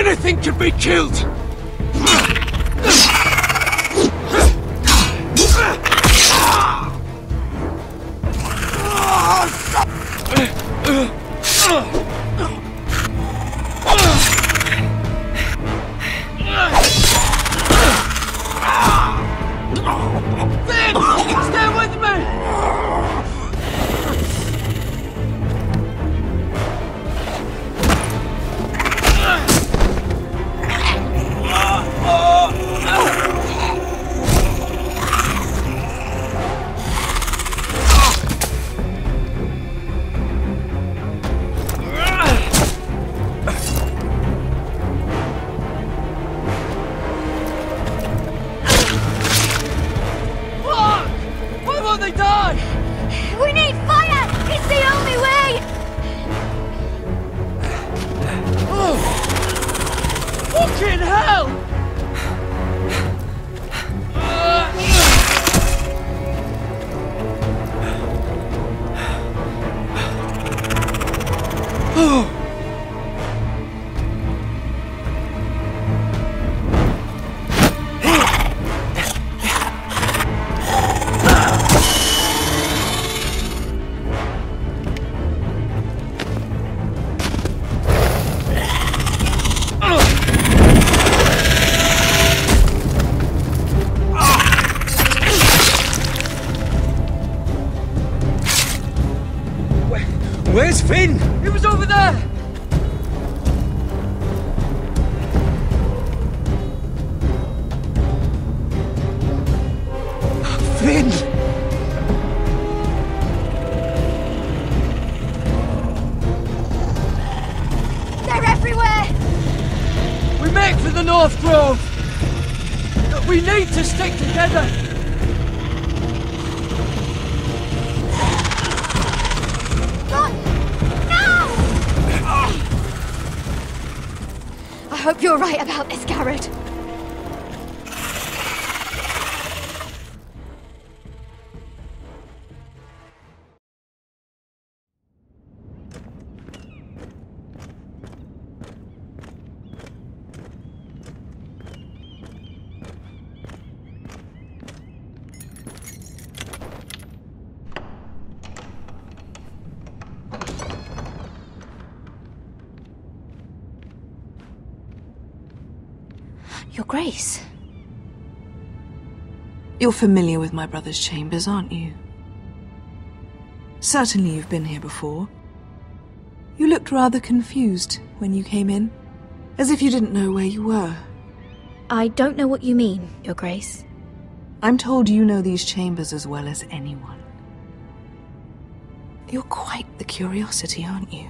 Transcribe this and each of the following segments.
Anything can be killed! Where's Finn? He was over there! Finn! They're everywhere! We make for the North Grove! We need to stick together! I hope you're right about this, Garrett. Your Grace. You're familiar with my brother's chambers, aren't you? Certainly you've been here before. You looked rather confused when you came in, as if you didn't know where you were. I don't know what you mean, Your Grace. I'm told you know these chambers as well as anyone. You're quite the curiosity, aren't you?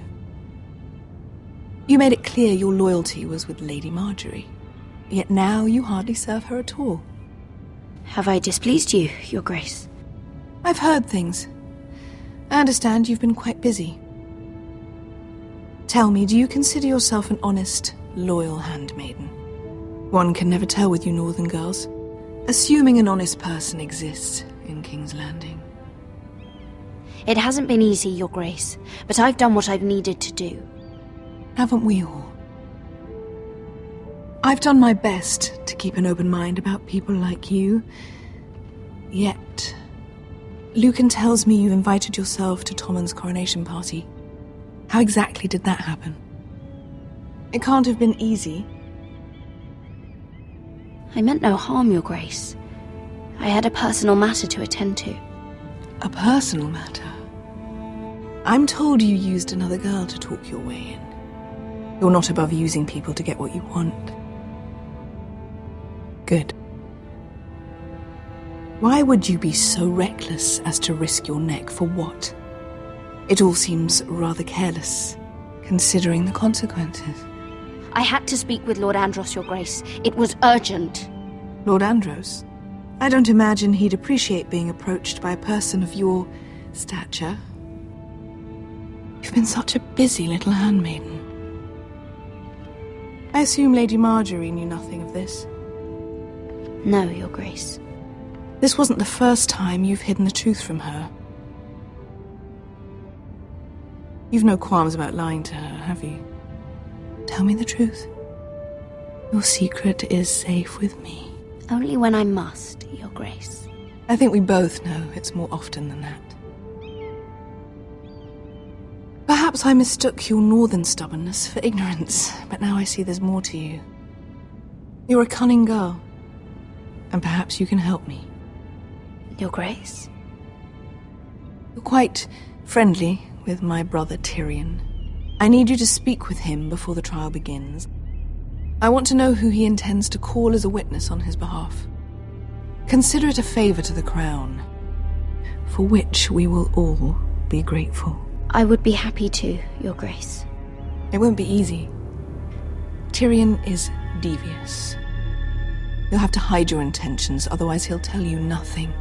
You made it clear your loyalty was with Lady Marjorie. Yet now you hardly serve her at all. Have I displeased you, Your Grace? I've heard things. I understand you've been quite busy. Tell me, do you consider yourself an honest, loyal handmaiden? One can never tell with you northern girls. Assuming an honest person exists in King's Landing. It hasn't been easy, Your Grace, but I've done what I've needed to do. Haven't we all? I've done my best to keep an open mind about people like you. Yet, Lucan tells me you invited yourself to Tommen's coronation party. How exactly did that happen? It can't have been easy. I meant no harm, Your Grace. I had a personal matter to attend to. A personal matter? I'm told you used another girl to talk your way in. You're not above using people to get what you want. Good. Why would you be so reckless as to risk your neck for what? It all seems rather careless, considering the consequences. I had to speak with Lord Andros, Your Grace. It was urgent. Lord Andros? I don't imagine he'd appreciate being approached by a person of your stature. You've been such a busy little handmaiden. I assume Lady Marjorie knew nothing of this. No, Your Grace. This wasn't the first time you've hidden the truth from her. You've no qualms about lying to her, have you? Tell me the truth. Your secret is safe with me. Only when I must, Your Grace. I think we both know it's more often than that. Perhaps I mistook your northern stubbornness for ignorance, but now I see there's more to you. You're a cunning girl, and perhaps you can help me. Your Grace? You're quite friendly with my brother Tyrion. I need you to speak with him before the trial begins. I want to know who he intends to call as a witness on his behalf. Consider it a favor to the crown, for which we will all be grateful. I would be happy to, Your Grace. It won't be easy. Tyrion is devious. You'll have to hide your intentions, otherwise he'll tell you nothing.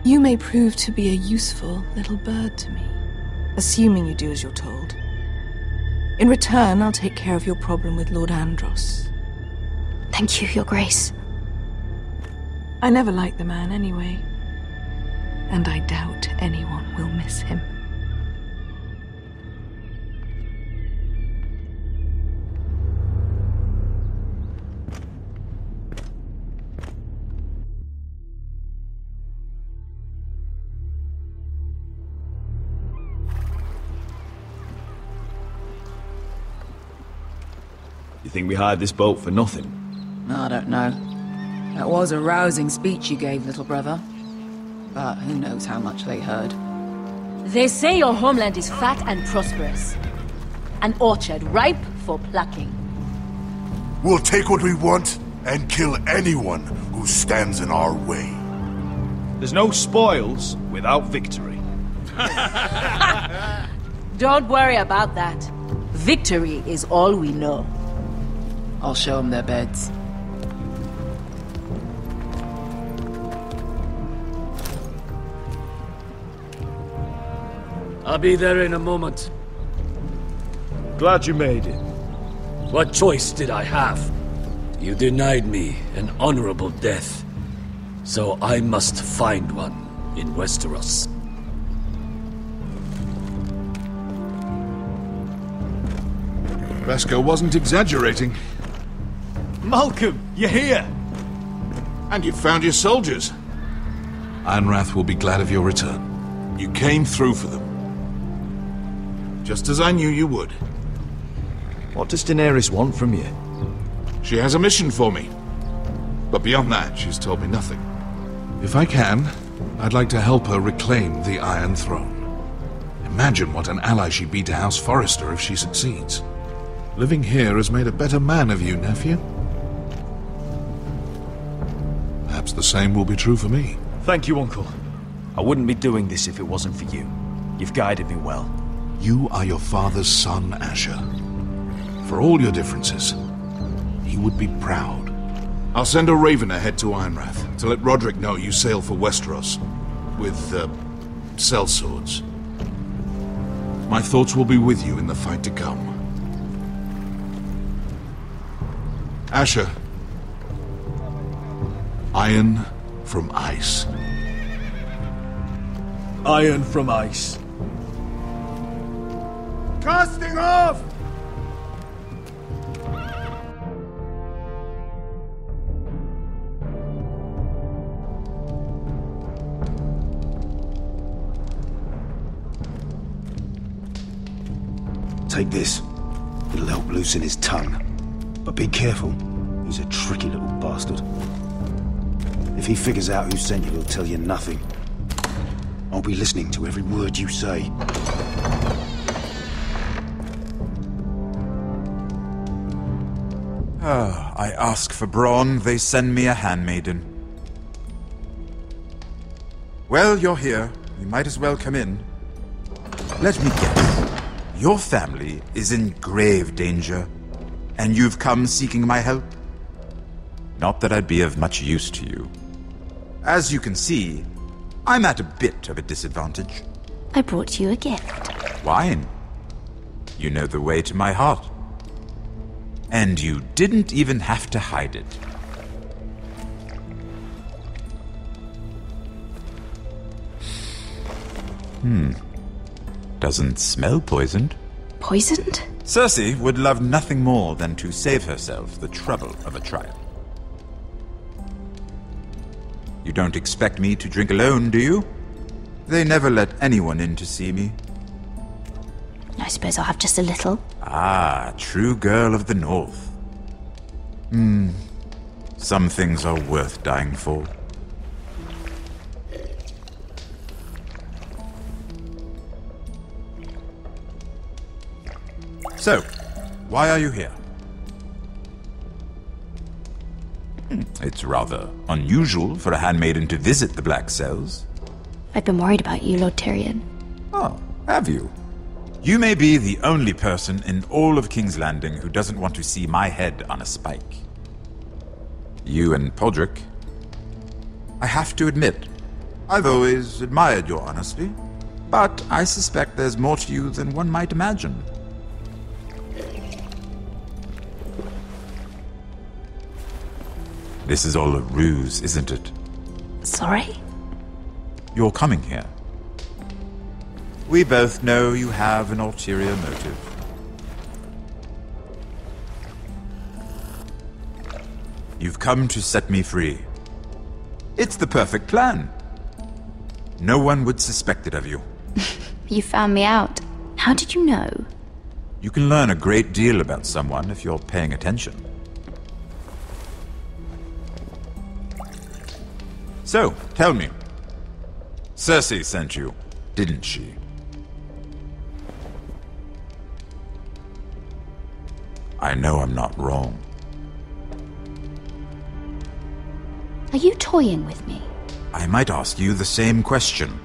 You may prove to be a useful little bird to me, assuming you do as you're told. In return, I'll take care of your problem with Lord Andros. Thank you, Your Grace. I never liked the man anyway, and I doubt anyone will miss him. You think we hired this boat for nothing? I don't know. That was a rousing speech you gave, little brother. But who knows how much they heard. They say your homeland is fat and prosperous. An orchard ripe for plucking. We'll take what we want and kill anyone who stands in our way. There's no spoils without victory. Don't worry about that. Victory is all we know. I'll show them their beds. I'll be there in a moment. Glad you made it. What choice did I have? You denied me an honorable death, so I must find one in Westeros. Vesco wasn't exaggerating. Malcolm, you're here! And you found your soldiers. Ironrath will be glad of your return. You came through for them. Just as I knew you would. What does Daenerys want from you? She has a mission for me. But beyond that, she's told me nothing. If I can, I'd like to help her reclaim the Iron Throne. Imagine what an ally she'd be to House Forrester if she succeeds. Living here has made a better man of you, nephew. Perhaps the same will be true for me. Thank you, Uncle. I wouldn't be doing this if it wasn't for you. You've guided me well. You are your father's son, Asher. For all your differences, he would be proud. I'll send a raven ahead to Ironrath to let Roderick know you sail for Westeros with, sellswords. My thoughts will be with you in the fight to come. Asher. Iron from ice. Iron from ice. Casting off! Take this. It'll help loosen his tongue. But be careful. He's a tricky little bastard. If he figures out who sent you, he'll tell you nothing. I'll be listening to every word you say. I ask for brawn, they send me a handmaiden. Well, you're here. You might as well come in. Let me guess. Your family is in grave danger, and you've come seeking my help? Not that I'd be of much use to you. As you can see, I'm at a bit of a disadvantage. I brought you a gift. Wine. You know the way to my heart. And you didn't even have to hide it. Doesn't smell poisoned. Poisoned? Cersei would love nothing more than to save herself the trouble of a trial. You don't expect me to drink alone, do you? They never let anyone in to see me. I suppose I'll have just a little. Ah, true girl of the North. Some things are worth dying for. So, why are you here? It's rather unusual for a handmaiden to visit the Black Cells. I've been worried about you, Lord Tyrion. Oh, have you? You may be the only person in all of King's Landing who doesn't want to see my head on a spike. You and Podrick. I have to admit, I've always admired your honesty, but I suspect there's more to you than one might imagine. This is all a ruse, isn't it? Sorry? You're coming here. We both know you have an ulterior motive. You've come to set me free. It's the perfect plan. No one would suspect it of you. You found me out. How did you know? You can learn a great deal about someone if you're paying attention. So, tell me. Cersei sent you, didn't she? I know I'm not wrong. Are you toying with me? I might ask you the same question.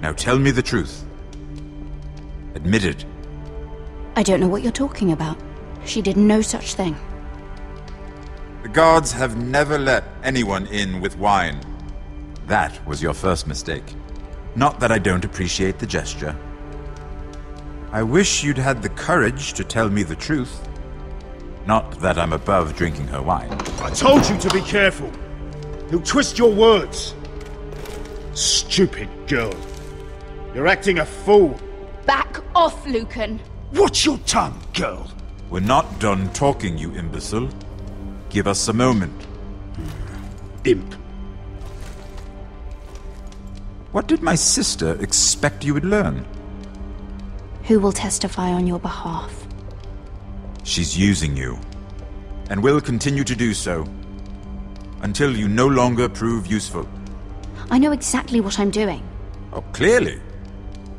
Now tell me the truth. Admit it. I don't know what you're talking about. She did no such thing. The guards have never let anyone in with wine. That was your first mistake. Not that I don't appreciate the gesture. I wish you'd had the courage to tell me the truth. Not that I'm above drinking her wine. I told you to be careful. He'll twist your words. Stupid girl. You're acting a fool. Back off, Lucan. Watch your tongue, girl. We're not done talking, you imbecile. Give us a moment. Imp. What did my sister expect you would learn? Who will testify on your behalf? She's using you, and will continue to do so, until you no longer prove useful. I know exactly what I'm doing. Oh, clearly.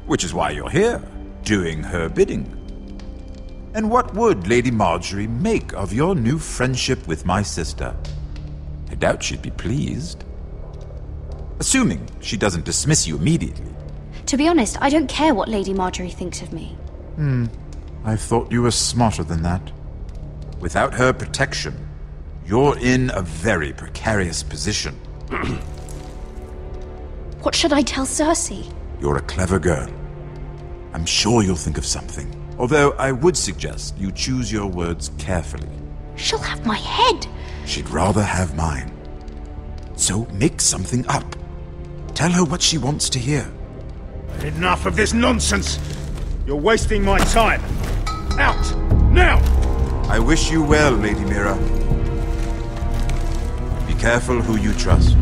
Which is why you're here, doing her bidding. And what would Lady Marjorie make of your new friendship with my sister? I doubt she'd be pleased. Assuming she doesn't dismiss you immediately. To be honest, I don't care what Lady Marjorie thinks of me. I thought you were smarter than that. Without her protection, you're in a very precarious position. What should I tell Cersei? You're a clever girl. I'm sure you'll think of something. Although I would suggest you choose your words carefully. She'll have my head. She'd rather have mine. So make something up. Tell her what she wants to hear. Enough of this nonsense. You're wasting my time. Out! Now! I wish you well, Lady Mira. Be careful who you trust.